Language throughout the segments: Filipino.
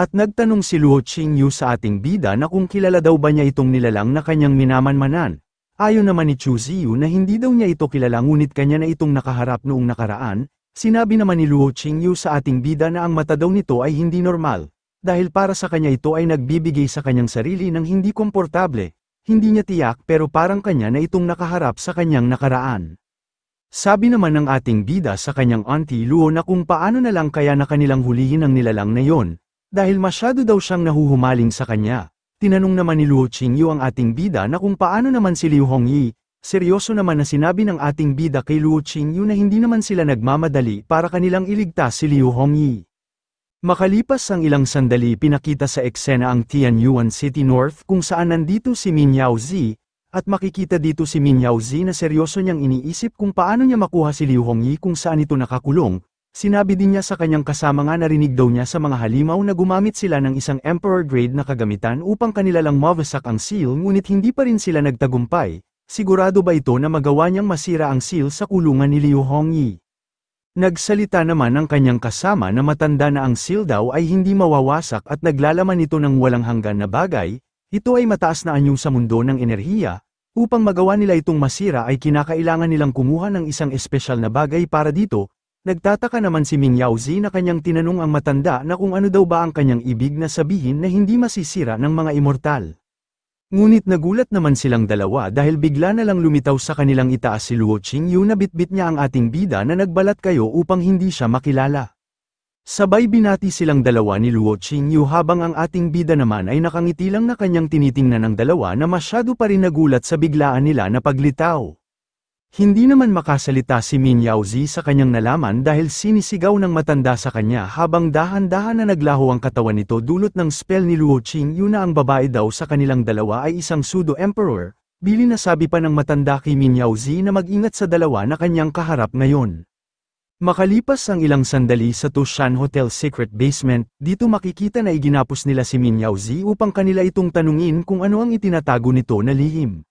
At nagtanong si Luo Qingyu sa ating bida na kung kilala daw ba niya itong nilalang na kanyang minamanmanan. Ayon naman ni Chu Ziyu na hindi daw niya ito kilala ngunit kanya na itong nakaharap noong nakaraan, sinabi naman ni Luo Qingyu sa ating bida na ang mata daw nito ay hindi normal, dahil para sa kanya ito ay nagbibigay sa kanyang sarili ng hindi komportable, hindi niya tiyak pero parang kanya na itong nakaharap sa kanyang nakaraan. Sabi naman ng ating bida sa kanyang auntie Luo na kung paano na lang kaya na kanilang hulihin ang nilalang na yon. Dahil masyado daw siyang nahuhumaling sa kanya. Tinanong naman ni Luo Qingyu ang ating bida na kung paano naman si Liu Hongyi. Seryoso naman na sinabi ng ating bida kay Luo Qingyu na hindi naman sila nagmamadali para kanilang iligtas si Liu Hongyi. Makalipas ang ilang sandali pinakita sa eksena ang Tianyuan City North kung saan nandito si Min Yaozi, at makikita dito si Min Yaozi na seryoso niyang iniisip kung paano niya makuha si Liu Hongyi kung saan ito nakakulong. Sinabi din niya sa kanyang kasama nga narinig daw niya sa mga halimaw na gumamit sila ng isang emperor-grade na kagamitan upang kanila lang mawasak ang seal ngunit hindi pa rin sila nagtagumpay. Sigurado ba ito na magawa niyang masira ang seal sa kulungan ni Liu Hongyi? Nagsalita naman ang kanyang kasama na matanda na ang seal daw ay hindi mawawasak at naglalaman ito ng walang hanggan na bagay, ito ay mataas na anyo sa mundo ng enerhiya, upang magawa nila itong masira ay kinakailangan nilang kumuha ng isang espesyal na bagay para dito. Nagtataka naman si Min Yaozi na kanyang tinanong ang matanda na kung ano daw ba ang kanyang ibig na sabihin na hindi masisira ng mga immortal. Ngunit nagulat naman silang dalawa dahil bigla na lang lumitaw sa kanilang itaas si Luo Qingyu na bitbit niya ang ating bida na nagbalat kayo upang hindi siya makilala. Sabay binati silang dalawa ni Luo Qingyu habang ang ating bida naman ay nakangiti lang na kanyang tinitingnan ng dalawa na masyado pa rin nagulat sa biglaan nila na paglitaw. Hindi naman makasalita si Min Yaozi sa kanyang nalaman dahil sinisigaw ng matanda sa kanya habang dahan-dahan na naglaho ang katawan nito dulot ng spell ni Luo Qingyu na ang babae daw sa kanilang dalawa ay isang pseudo-emperor, bili na sabi pa ng matanda kay Min Yaozi na mag-ingat sa dalawa na kanyang kaharap ngayon. Makalipas ang ilang sandali sa Tushan Hotel Secret Basement, dito makikita na iginapos nila si Min Yaozi upang kanila itong tanungin kung ano ang itinatago nito na lihim.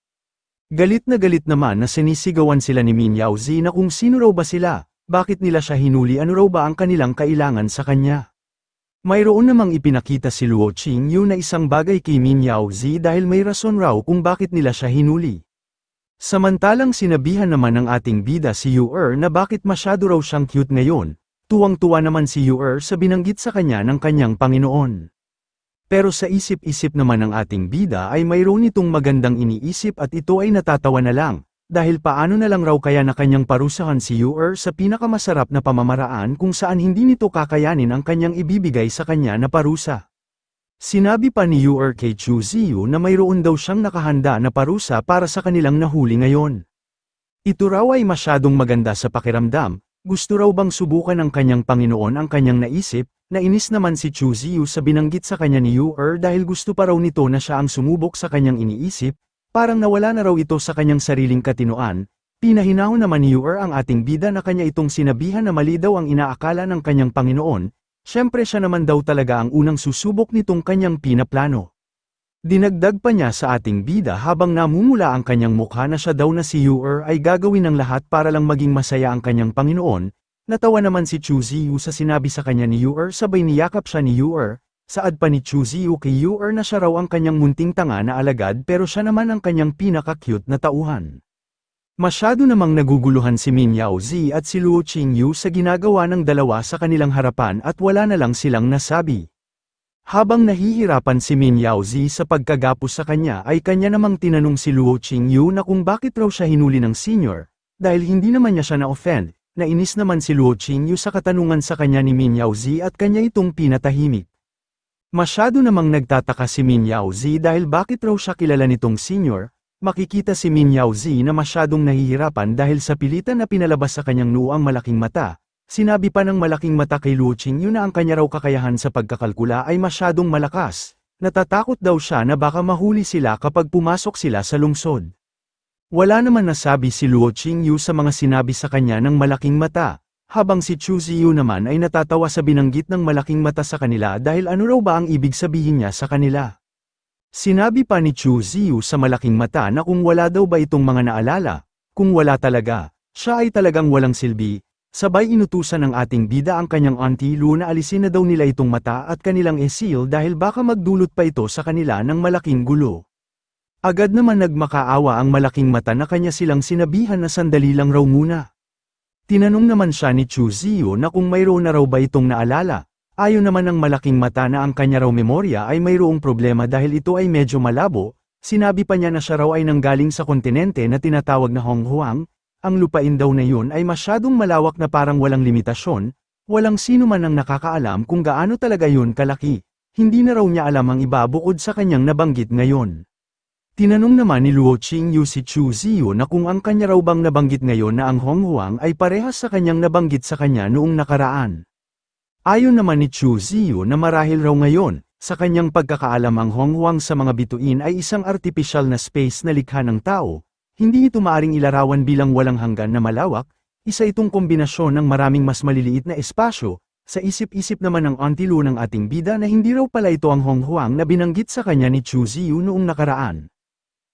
Galit naman na sinisigawan sila ni Min Yaozi na kung sino raw ba sila, bakit nila siya hinuli ano raw ba ang kanilang kailangan sa kanya. Mayroon namang ipinakita si Luo Qingyu na isang bagay kay Min Yaozi dahil may rason raw kung bakit nila siya hinuli. Samantalang sinabihan naman ng ating bida si Yu na bakit masyado raw siyang cute ngayon, tuwang-tuwa naman si Yu sa binanggit sa kanya ng kanyang Panginoon. Pero sa isip-isip naman ng ating bida ay mayroon itong magandang iniisip at ito ay natatawa na lang, dahil paano na lang raw kaya na kanyang parusahan si Yu sa pinakamasarap na pamamaraan kung saan hindi nito kakayanin ang kanyang ibibigay sa kanya na parusa. Sinabi pa ni Yu kay Chu Ziyu na mayroon daw siyang nakahanda na parusa para sa kanilang nahuli ngayon. Ito raw ay masyadong maganda sa pakiramdam, gusto raw bang subukan ng kanyang Panginoon ang kanyang naisip. Nainis naman si Chu Ziyu sa binanggit sa kanya ni Yu dahil gusto pa raw nito na siya ang sumubok sa kanyang iniisip, parang nawala na raw ito sa kanyang sariling katinoan. Pinahinahon naman ni Yu ang ating bida na kanya itong sinabihan na mali daw ang inaakala ng kanyang Panginoon, syempre siya naman daw talaga ang unang susubok nitong kanyang pinaplano. Dinagdag pa niya sa ating bida habang namumula ang kanyang mukha na siya daw na si Yu ay gagawin ng lahat para lang maging masaya ang kanyang Panginoon. Natawa naman si Chu Ziyu sa sinabi sa kanya ni Yu sabay niyakap siya ni Yu saad pa ni Chu Ziyu kay Yu na siya raw ang kanyang munting tanga na alagad pero siya naman ang kanyang pinaka-cute na tauhan. Masyado namang naguguluhan si Min Yaozi at si Luo Qingyu sa ginagawa ng dalawa sa kanilang harapan at wala na lang silang nasabi. Habang nahihirapan si Min Yaozi sa pagkagapos sa kanya ay kanya namang tinanong si Luo Qingyu na kung bakit raw siya hinuli ng senior, dahil hindi naman niya siya na-offend. Nainis naman si Luo Qingyu sa katanungan sa kanya ni Min Yaozi at kanya itong pinatahimik. Masyado namang nagtataka si Min Yaozi dahil bakit raw siya kilala nitong senior, makikita si Min Yaozi na masyadong nahihirapan dahil sa pilitan na pinalabas sa kanyang noo ang malaking mata. Sinabi pa ng malaking mata kay Luo Qingyu na ang kanya raw kakayahan sa pagkakalkula ay masyadong malakas, natatakot daw siya na baka mahuli sila kapag pumasok sila sa lungsod. Wala naman nasabi si Luo Qingyu sa mga sinabi sa kanya ng malaking mata, habang si Chu Ziyu naman ay natatawa sa binanggit ng malaking mata sa kanila dahil ano raw ba ang ibig sabihin niya sa kanila. Sinabi pa ni Chu Ziyu sa malaking mata na kung wala daw ba itong mga naalala, kung wala talaga, siya ay talagang walang silbi, Sabay inutusan ng ating bida ang kanyang auntie Lu na alisin na daw nila itong mata at kanilang esil dahil baka magdulot pa ito sa kanila ng malaking gulo. Agad naman nagmakaawa ang malaking mata na kanya silang sinabihan na sandali lang raw muna. Tinanong naman siya ni Chu Ziyu na kung mayroon na raw ba itong naalala. Ayon naman ng malaking mata na ang kanya raw memorya ay mayroong problema dahil ito ay medyo malabo. Sinabi pa niya na siya raw ay nanggaling sa kontinente na tinatawag na Honghuang. Ang lupain daw na yun ay masyadong malawak na parang walang limitasyon, walang sino man ang nakakaalam kung gaano talaga yun kalaki. Hindi na raw niya alam ang iba bukod sa kanyang nabanggit ngayon. Tinanong naman ni Luo Qingyu si Chu Ziyu na kung ang kanya raw bang nabanggit ngayon na ang Honghuang ay parehas sa kanyang nabanggit sa kanya noong nakaraan. Ayon naman ni Chu Ziyu na marahil raw ngayon, sa kanyang pagkakaalam ang Honghuang sa mga bituin ay isang artificial na space na likha ng tao. Hindi ito maaring ilarawan bilang walang hanggan na malawak, isa itong kombinasyon ng maraming mas maliliit na espasyo, sa isip-isip naman ng auntie Lu ng ating bida na hindi raw pala ito ang Honghuang na binanggit sa kanya ni Chu Ziyu noong nakaraan.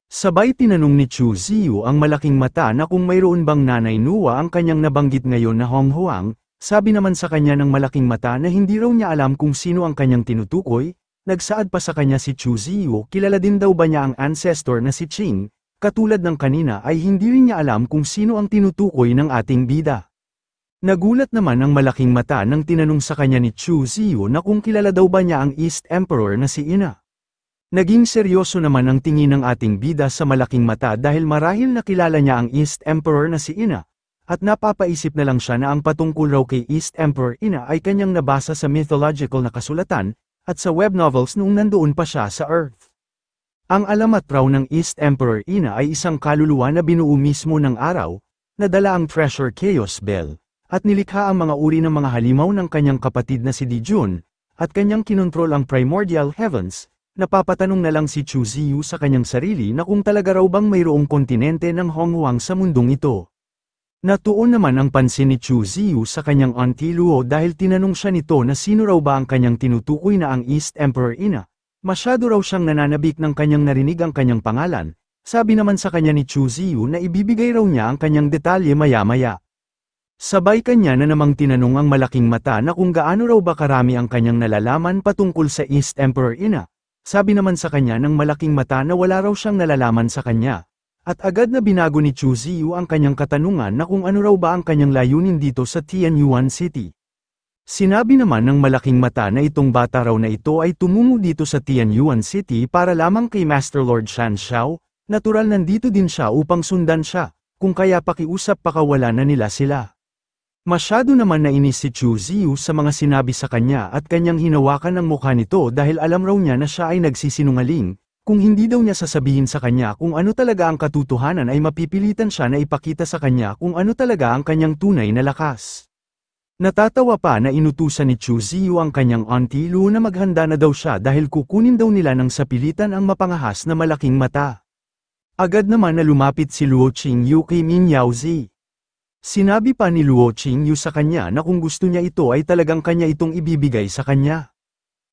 Sabay tinanong ni Chu Ziyu ang malaking mata na kung mayroon bang nanay Nuwa ang kanyang nabanggit ngayon na Honghuang, sabi naman sa kanya ng malaking mata na hindi raw niya alam kung sino ang kanyang tinutukoy, nagsaad pa sa kanya si Chu Ziyu kilala din daw ba niya ang ancestor na si Qing. Katulad ng kanina ay hindi rin niya alam kung sino ang tinutukoy ng ating bida. Nagulat naman ang malaking mata nang tinanong sa kanya ni Chu Ziyu na kung kilala daw ba niya ang East Emperor na si Ina. Naging seryoso naman ang tingin ng ating bida sa malaking mata dahil marahil nakilala niya ang East Emperor na si Ina, at napapaisip na lang siya na ang patungkol raw kay East Emperor Ina ay kanyang nabasa sa mythological na kasulatan, at sa web novels noong nandoon pa siya sa Earth. Ang alamat raw ng East Emperor Ina ay isang kaluluwa na binuo mismo ng araw, na dala ang Treasure Chaos Bell, at nilikha ang mga uri ng mga halimaw ng kanyang kapatid na si Di Jun, at kanyang kinontrol ang Primordial Heavens. Napapatanong na lang si Chu Ziyu sa kanyang sarili na kung talaga raw bang mayroong kontinente ng Honghuang sa mundong ito. Natuon naman ang pansin ni Chu Ziyu sa kanyang auntie Luo dahil tinanong siya nito na sino raw ba ang kanyang tinutukoy na ang East Emperor Ina. Masyado raw siyang nananabik ng kanyang narinig ang kanyang pangalan, sabi naman sa kanya ni Chu Ziyu na ibibigay raw niya ang kanyang detalye maya-maya. Sabay kanya na namang tinanong ang malaking mata na kung gaano raw ba karami ang kanyang nalalaman patungkol sa East Emperor Ina. Sabi naman sa kanya ng malaking mata na wala raw siyang nalalaman sa kanya. At agad na binago ni Chu Ziyu ang kanyang katanungan na kung ano raw ba ang kanyang layunin dito sa Tianyuan City. Sinabi naman ng malaking mata na itong bata raw na ito ay tumungo dito sa Tianyuan City para lamang kay Master Lord Shan Xiao, natural nandito din siya upang sundan siya, kung kaya pakiusap pakawala na nila sila. Masyado naman nainis si Chu Ziyu sa mga sinabi sa kanya at kanyang hinawakan ang mukha nito dahil alam raw niya na siya ay nagsisinungaling, kung hindi daw niya sasabihin sa kanya kung ano talaga ang katotohanan ay mapipilitan siya na ipakita sa kanya kung ano talaga ang kanyang tunay na lakas. Natatawa pa na inutusan ni Chu Ziyu ang kanyang auntie Lu na maghanda na daw siya dahil kukunin daw nila ng sapilitan ang mapangahas na malaking mata. Agad naman na lumapit si Luo Qingyu kay Min Yaozi. Sinabi pa ni Luo Qingyu sa kanya na kung gusto niya ito ay talagang kanya itong ibibigay sa kanya.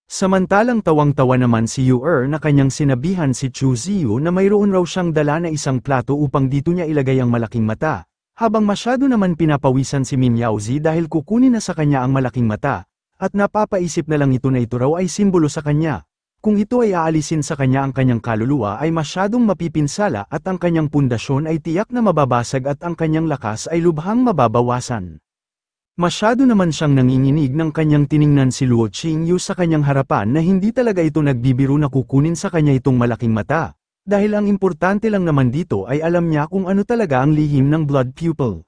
Samantalang tawang-tawa naman si Yu na kanyang sinabihan si Chu Ziyu na mayroon raw siyang dala na isang plato upang dito niya ilagay ang malaking mata. Habang masyado naman pinapawisan si Min Yaozi dahil kukunin na sa kanya ang malaking mata, at napapaisip na lang ito na ito raw ay simbolo sa kanya. Kung ito ay aalisin sa kanya ang kanyang kaluluwa ay masyadong mapipinsala at ang kanyang pundasyon ay tiyak na mababasag at ang kanyang lakas ay lubhang mababawasan. Masyado naman siyang nanginginig ng kanyang tiningnan si Luo Qingyu sa kanyang harapan na hindi talaga ito nagbibiro na kukunin sa kanya itong malaking mata. Dahil ang importante lang naman dito ay alam niya kung ano talaga ang lihim ng blood pupil.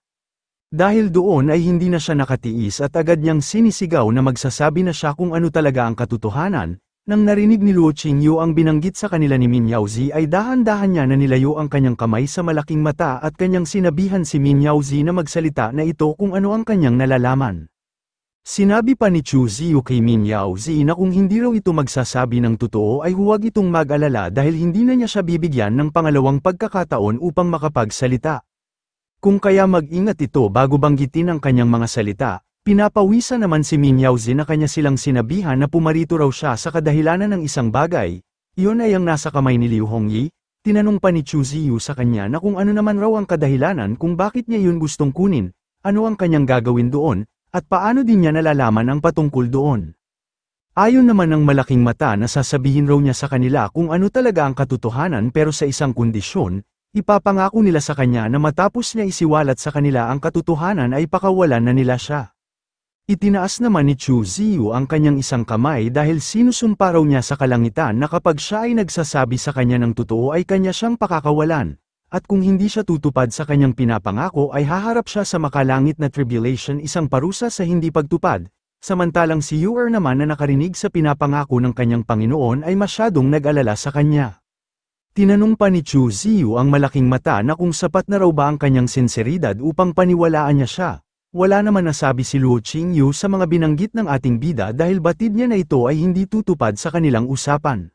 Dahil doon ay hindi na siya nakatiis at agad niyang sinisigaw na magsasabi na siya kung ano talaga ang katotohanan. Nang narinig ni Luo Qingyu ang binanggit sa kanila ni Min Yaozi ay dahan-dahan niya na nilayo ang kanyang kamay sa malaking mata at kanyang sinabihan si Min Yaozi na magsalita na ito kung ano ang kanyang nalalaman. Sinabi pa ni Chu Ziyu kay Min Yaozi na kung hindi raw ito magsasabi ng totoo ay huwag itong mag-alala dahil hindi na niya siya bibigyan ng pangalawang pagkakataon upang makapagsalita. Kung kaya mag-ingat ito bago banggitin ang kanyang mga salita, pinapawisan naman si Min Yaozi na kanya silang sinabihan na pumarito raw siya sa kadahilanan ng isang bagay, iyon ay ang nasa kamay ni Liu Hongyi. Tinanong pa ni Chu Ziyu sa kanya na kung ano naman raw ang kadahilanan kung bakit niya yun gustong kunin. ano ang kanyang gagawin doon, at paano din niya nalalaman ang patungkol doon. Ayon naman ng malaking mata na sasabihin raw niya sa kanila kung ano talaga ang katotohanan pero sa isang kondisyon, ipapangako nila sa kanya na matapos niya isiwalat sa kanila ang katotohanan ay pakawalan na nila siya. Itinaas naman ni Chu Ziyu ang kanyang isang kamay dahil sinusumpa raw niya sa kalangitan na kapag siya ay nagsasabi sa kanya ng totoo ay kanya siyang pakakawalan, at kung hindi siya tutupad sa kanyang pinapangako ay haharap siya sa makalangit na tribulation, isang parusa sa hindi pagtupad. Samantalang si Yu naman na nakarinig sa pinapangako ng kanyang Panginoon ay masyadong nag-alala sa kanya. Tinanong pa ni Chu Ziyu ang malaking mata na kung sapat na raw ba ang kanyang sinseridad upang paniwalaan niya siya. Wala naman nasabi si Luo Qingyu sa mga binanggit ng ating bida dahil batid niya na ito ay hindi tutupad sa kanilang usapan.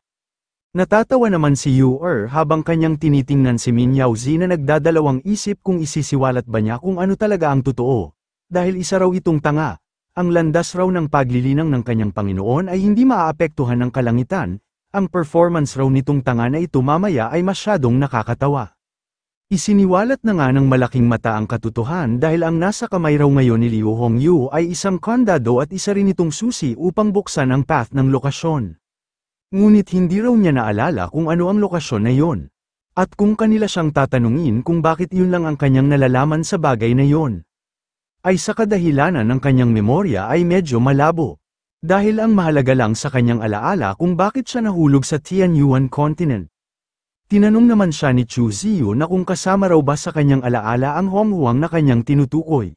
Natatawa naman si Yu habang kanyang tinitingnan si Min Yaozi na nagdadalawang isip kung isisiwalat ba niya kung ano talaga ang totoo. Dahil isa raw itong tanga. Ang landas raw ng paglilinang ng kanyang Panginoon ay hindi maaapektuhan ng kalangitan, ang performance raw nitong tanga na ito mamaya ay masyadong nakakatawa. Isiniwalat na nga ng malaking mata ang katotohan dahil ang nasa kamay raw ngayon ni Liu Hongyu ay isang kandado at isa rin itong susi upang buksan ang path ng lokasyon. Ngunit hindi raw niya naalala kung ano ang lokasyon na yon. At kung kanila siyang tatanungin kung bakit yun lang ang kanyang nalalaman sa bagay na yon, ay sa kadahilanan ng kanyang memorya ay medyo malabo. Dahil ang mahalaga lang sa kanyang alaala kung bakit siya nahulog sa Tianyuan Continent. Tinanong naman siya ni Chu Ziyu na kung kasama raw ba sa kanyang alaala ang Honghuang na kanyang tinutukoy.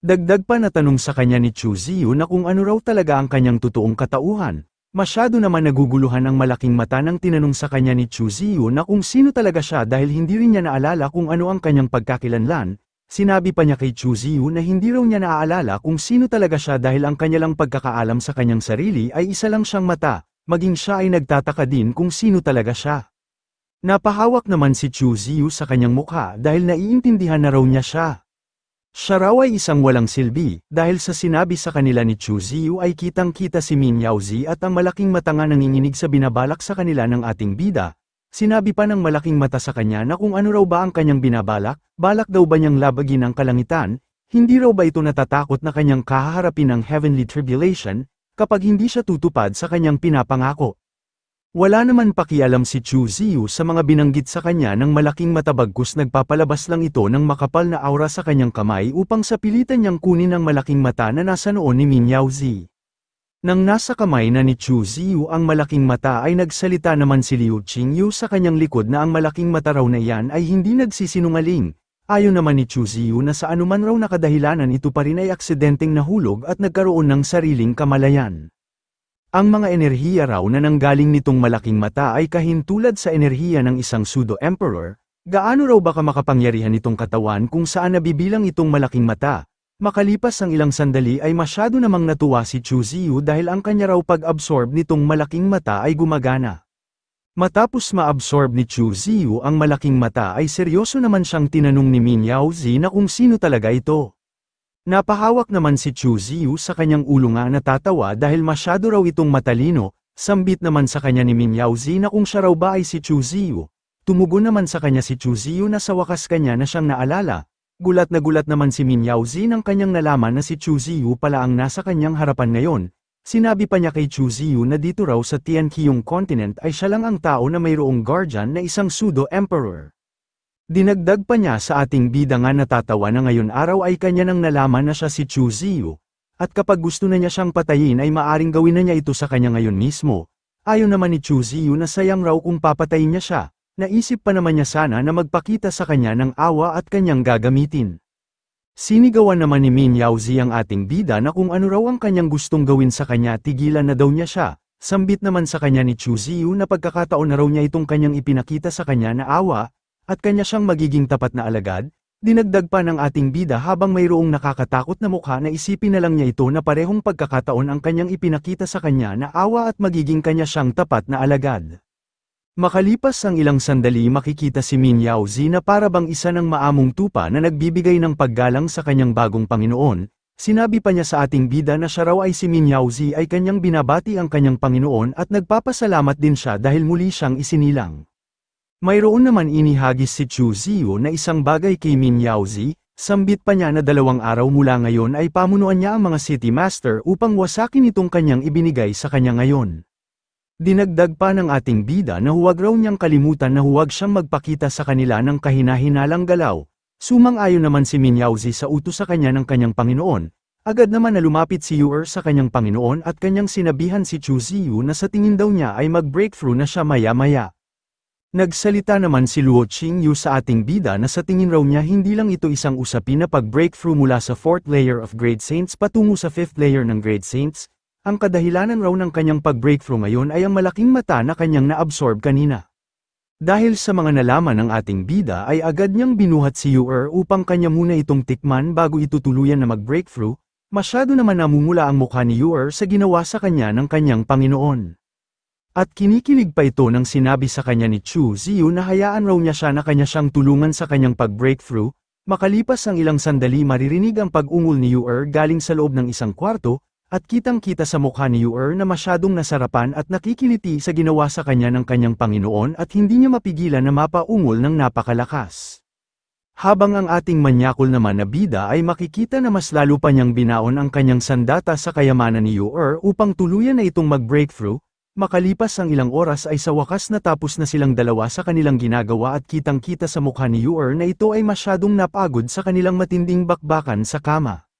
Dagdag pa na tanong sa kanya ni Chu Ziyu na kung ano raw talaga ang kanyang totoong katauhan. Masyado naman naguguluhan ang malaking mata nang tinanong sa kanya ni Chu Ziyu na kung sino talaga siya dahil hindi rin niya naalala kung ano ang kanyang pagkakilanlan. Sinabi pa niya kay Chu Ziyu na hindi raw niya naaalala kung sino talaga siya dahil ang kanyalang pagkakaalam sa kanyang sarili ay isa lang siyang mata, maging siya ay nagtataka din kung sino talaga siya. Napahawak naman si Chu Ziyu sa kanyang mukha dahil naiintindihan na raw niya siya. Siya raw ay isang walang silbi, dahil sa sinabi sa kanila ni Chu Ziyu ay kitang-kita si Min Yaozi at ang malaking mata nga nanginginig sa binabalak sa kanila ng ating bida. Sinabi pa ng malaking mata sa kanya na kung ano raw ba ang kanyang binabalak, balak daw ba niyang labagin ang kalangitan, hindi raw ba ito natatakot na kanyang kahaharapin ng heavenly tribulation, kapag hindi siya tutupad sa kanyang pinapangako. Wala naman pakialam si Chu Ziyu sa mga binanggit sa kanya ng malaking mata, bagkus nagpapalabas lang ito ng makapal na aura sa kanyang kamay upang sapilitan niyang kunin ang malaking mata na nasa noon ni Min Yaozi. Nang nasa kamay na ni Chu Ziyu ang malaking mata ay nagsalita naman si Liu Qingyu sa kanyang likod na ang malaking mata raw na iyan ay hindi nagsisinungaling. Ayon naman ni Chu Ziyu na sa anuman raw nakadahilanan ito pa rin ay aksidenteng nahulog at nagkaroon ng sariling kamalayan. Ang mga enerhiya raw na nanggaling nitong malaking mata ay kahintulad sa enerhiya ng isang pseudo-emperor. Gaano raw ba makapangyarihan itong katawan kung saan nabibilang itong malaking mata? Makalipas ang ilang sandali ay masyado namang natuwa si Chu Ziyu dahil ang kanya raw pag-absorb nitong malaking mata ay gumagana. Matapos ma-absorb ni Chu Ziyu ang malaking mata ay seryoso naman siyang tinanong ni Min Yaozi na kung sino talaga ito. Napahawak naman si Chu Ziyu sa kanyang ulo nga natatawa dahil masyado raw itong matalino, sambit naman sa kanya ni Min Yaozi na kung siya raw ba ay si Chu Ziyu. Tumugon naman sa kanya si Chu Ziyu na sa wakas kanya na siyang naalala. Gulat naman si Min Yaozi nang kanyang nalaman na si Chu Ziyu pala ang nasa kanyang harapan ngayon. Sinabi pa niya kay Chu Ziyu na dito raw sa Tianqiong Continent ay siya lang ang tao na mayroong guardian na isang pseudo-emperor. Dinagdag pa niya sa ating bida nga natatawa na ngayon araw ay kanya nang nalaman na siya si Chu Ziyu, at kapag gusto na niya siyang patayin ay maaring gawin na niya ito sa kanya ngayon mismo. Ayon naman ni Chu Ziyu na sayang raw kung papatayin niya siya. Naisip pa naman niya sana na magpakita sa kanya ng awa at kanyang gagamitin. Sinigawan naman ni Min Yaozi ang ating bida na kung ano raw ang kanyang gustong gawin sa kanya tigilan na daw niya siya. Sambit naman sa kanya ni Chu Ziyu na pagkakataon na raw niya itong kanyang ipinakita sa kanya na awa, at kanya siyang magiging tapat na alagad. Dinagdag pa ng ating bida habang mayroong nakakatakot na mukha na isipin na lang niya ito na parehong pagkakataon ang kanyang ipinakita sa kanya na awa at magiging kanya siyang tapat na alagad. Makalipas ang ilang sandali makikita si Min Yaozi na para bang isa ng maamong tupa na nagbibigay ng paggalang sa kanyang bagong Panginoon. Sinabi pa niya sa ating bida na siya raw ay si Min Yaozi ay kanyang binabati ang kanyang Panginoon at nagpapasalamat din siya dahil muli siyang isinilang. Mayroon naman inihagis si Chu Ziyu na isang bagay kay Min Yaozi. Sambit pa niya na 2 araw mula ngayon ay pamunuan niya ang mga City Master upang wasakin itong kanyang ibinigay sa kanya ngayon. Dinagdag pa ng ating bida na huwag raw niyang kalimutan na huwag siyang magpakita sa kanila ng kahina-hinalang galaw. Sumang-ayon naman si Minyaozi sa utos sa kanya ng kanyang Panginoon. Agad naman na lumapit si Yu sa kanyang Panginoon at kanyang sinabihan si Chu Ziyu na sa tingin daw niya ay mag-breakthrough na siya maya-maya. Nagsalita naman si Luo Qingyu sa ating bida na sa tingin raw niya hindi lang ito isang usapin na pag-breakthrough mula sa 4th layer of Great Saints patungo sa 5th layer ng Great Saints. Ang kadahilanan raw ng kanyang pag-breakthrough ngayon ay ang malaking mata na kanyang na-absorb kanina. Dahil sa mga nalaman ng ating bida ay agad niyang binuhat si Yu upang kanya muna itong tikman bago ito tuluyan na mag-breakthrough. Masyado naman namumula ang mukha ni Yu sa ginawa sa kanya ng kanyang Panginoon. At kinikilig pa ito nang sinabi sa kanya ni Chu Ziyu na hayaan raw niya siya na kanya siyang tulungan sa kanyang pag-breakthrough. Makalipas ang ilang sandali maririnig ang pag-ungol ni Yu galing sa loob ng isang kwarto, at kitang-kita sa mukha ni Yu na masyadong nasarapan at nakikiliti sa ginawa sa kanya ng kanyang Panginoon at hindi niya mapigilan na mapaungol ng napakalakas. Habang ang ating manyakol naman na bida ay makikita na mas lalo pa niyang binaon ang kanyang sandata sa kayamanan ni Yu upang tuluyan na itong mag-breakthrough. Makalipas ang ilang oras ay sa wakas natapos na silang dalawa sa kanilang ginagawa at kitang-kita sa mukha ni Yu na ito ay masyadong napagod sa kanilang matinding bakbakan sa kama.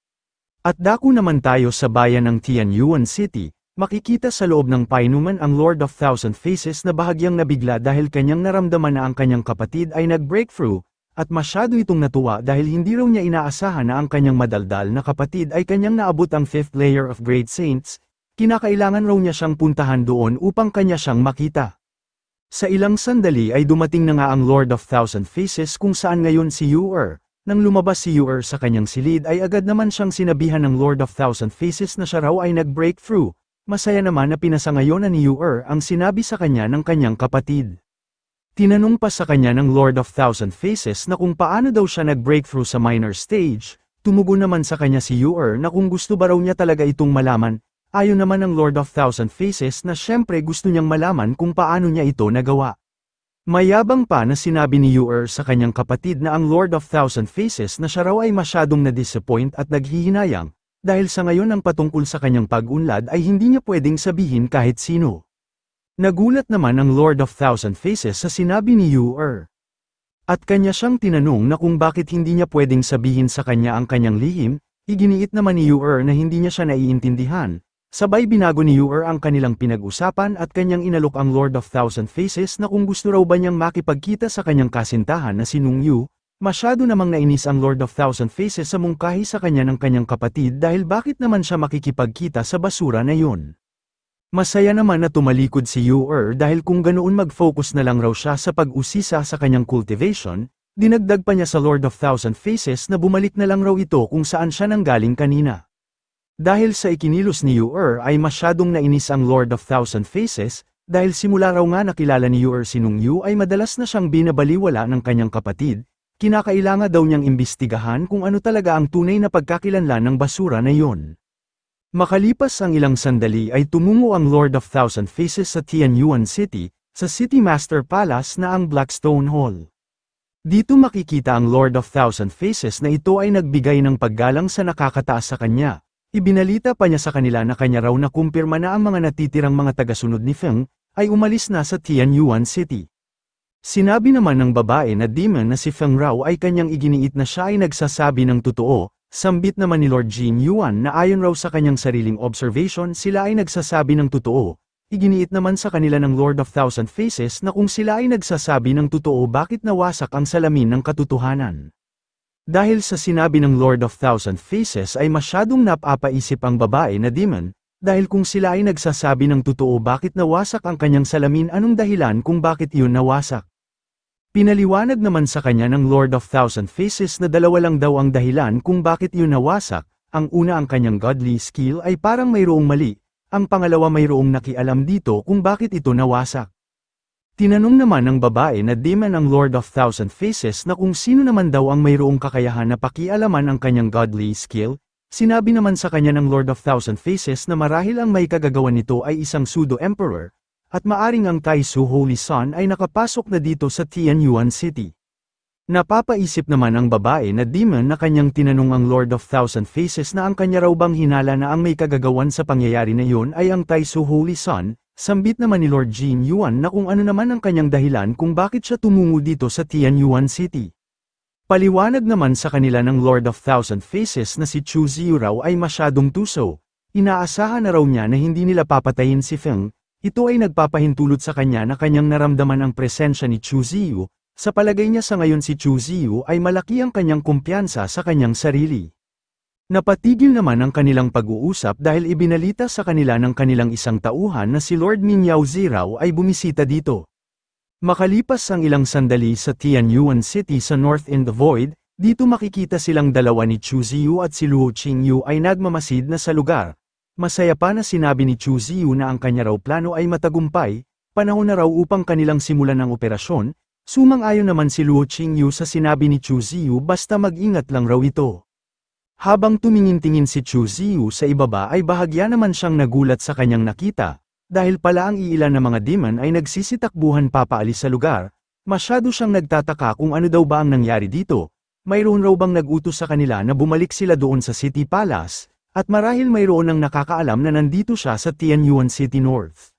At dako naman tayo sa bayan ng Tianyuan City, makikita sa loob ng painuman ang Lord of Thousand Faces na bahagyang nabigla dahil kanyang naramdaman na ang kanyang kapatid ay nag-breakthrough, at masyado itong natuwa dahil hindi raw niya inaasahan na ang kanyang madaldal na kapatid ay kanyang naabot ang 5th layer of Great Saints. Kinakailangan raw niya siyang puntahan doon upang kanya siyang makita. Sa ilang sandali ay dumating na nga ang Lord of Thousand Faces kung saan ngayon si Yu. Nang lumabas si Yu sa kanyang silid ay agad naman siyang sinabihan ng Lord of Thousand Faces na siya raw ay nag-breakthrough. Masaya naman na pinasangayonan ni Yu ang sinabi sa kanya ng kanyang kapatid. Tinanong pa sa kanya ng Lord of Thousand Faces na kung paano daw siya nag-breakthrough sa minor stage. Tumugon naman sa kanya si Yu na kung gusto ba raw niya talaga itong malaman. Ayon naman ng Lord of Thousand Faces na syempre gusto niyang malaman kung paano niya ito nagawa. Mayabang pa na sinabi ni Yu sa kanyang kapatid na ang Lord of Thousand Faces na siya raw ay masyadong na-disappoint at naghihinayang, dahil sa ngayon ang patungkol sa kanyang pag-unlad ay hindi niya pwedeng sabihin kahit sino. Nagulat naman ang Lord of Thousand Faces sa sinabi ni Yu. At kanya siyang tinanong na kung bakit hindi niya pwedeng sabihin sa kanya ang kanyang lihim. Iginiit naman ni Yu na hindi niya siya naiintindihan. Sabay binago ni Yu ang kanilang pinag-usapan at kanyang inalok ang Lord of Thousand Faces na kung gusto raw ba niyang makipagkita sa kanyang kasintahan na si Nung Yu. Masyado namang nainis ang Lord of Thousand Faces sa mungkahi sa kanya ng kanyang kapatid dahil bakit naman siya makikipagkita sa basura na yun. Masaya naman na tumalikod si Yu dahil kung ganoon mag-focus na lang raw siya sa pag-usisa sa kanyang cultivation. Dinagdag pa niya sa Lord of Thousand Faces na bumalik na lang raw ito kung saan siya nanggaling kanina. Dahil sa ikinilos ni Yu ay masyadong nainis ang Lord of Thousand Faces, dahil simula raw nga nakilala ni Yu si Nung Yu ay madalas na siyang binabaliwala ng kanyang kapatid. Kinakailangan daw niyang imbestigahan kung ano talaga ang tunay na pagkakilanlan ng basura na yon. Makalipas ang ilang sandali ay tumungo ang Lord of Thousand Faces sa Tianyuan City, sa City Master Palace na ang Blackstone Hall. Dito makikita ang Lord of Thousand Faces na ito ay nagbigay ng paggalang sa nakakataas sa kanya. Ibinalita pa niya sa kanila na kanya raw nakumpirma na ang mga natitirang mga tagasunod ni Feng ay umalis na sa Tianyuan City. Sinabi naman ng babae na demon na si Feng raw ay kanyang iginiit na siya ay nagsasabi ng totoo. Sambit naman ni Lord Jin Yuan na ayon raw sa kanyang sariling observation sila ay nagsasabi ng totoo. Iginiit naman sa kanila ng Lord of Thousand Faces na kung sila ay nagsasabi ng totoo bakit nawasak ang salamin ng katotohanan. Dahil sa sinabi ng Lord of Thousand Faces ay masyadong napapaisip ang babae na demon, dahil kung sila ay nagsasabi ng totoo bakit nawasak ang kanyang salamin anong dahilan kung bakit iyon nawasak. Pinaliwanag naman sa kanya ng Lord of Thousand Faces na dalawa lang daw ang dahilan kung bakit yun nawasak. Ang una ang kanyang godly skill ay parang mayroong mali, ang pangalawa mayroong nakialam dito kung bakit ito nawasak. Tinanong naman ng babae na demon ang Lord of Thousand Faces na kung sino naman daw ang mayroong kakayahan na pakialaman ang kanyang godly skill. Sinabi naman sa kanya ng Lord of Thousand Faces na marahil ang may kagagawan nito ay isang pseudo-emperor, at maaring ang Taisu Holy Sun ay nakapasok na dito sa Tianyuan City. Napapaisip naman ang babae na demon na kanyang tinanong ang Lord of Thousand Faces na ang kanya raw bang hinala na ang may kagagawan sa pangyayari na yun ay ang Taisu Holy Sun, sambit naman ni Lord Jin Yuan na kung ano naman ang kanyang dahilan kung bakit siya tumungo dito sa Tianyuan City. Paliwanag naman sa kanila ng Lord of Thousand Faces na si Chu Ziyu raw ay masyadong tuso, inaasahan na raw niya na hindi nila papatayin si Feng, ito ay nagpapahintulot sa kanya na kanyang naramdaman ang presensya ni Chu Ziyu. Sa palagay niya sa ngayon si Chu Ziyu ay malaki ang kanyang kumpiyansa sa kanyang sarili. Napatigil naman ang kanilang pag-uusap dahil ibinalita sa kanila ng kanilang isang tauhan na si Lord Mingyao Zirao ay bumisita dito. Makalipas ang ilang sandali sa Tianyuan City sa North in the Void, dito makikita silang dalawa ni Chu Ziyu at si Luo Qingyu ay nagmamasid na sa lugar. Masaya pa na sinabi ni Chu Ziyu na ang kanya raw plano ay matagumpay, panahon na raw upang kanilang simulan ang operasyon. Sumang-ayon naman si Luo Qingyu sa sinabi ni Chu Ziyu basta mag-ingat lang raw ito. Habang tumingin-tingin si Chu Ziyu sa ibaba ay bahagya naman siyang nagulat sa kanyang nakita, dahil pala ang iilan na mga demon ay nagsisitakbuhan papaalis sa lugar, masyado siyang nagtataka kung ano daw ba ang nangyari dito, mayroon raw bang nag-utos sa kanila na bumalik sila doon sa City Palace, at marahil mayroon ang nakakaalam na nandito siya sa Tianyuan City North.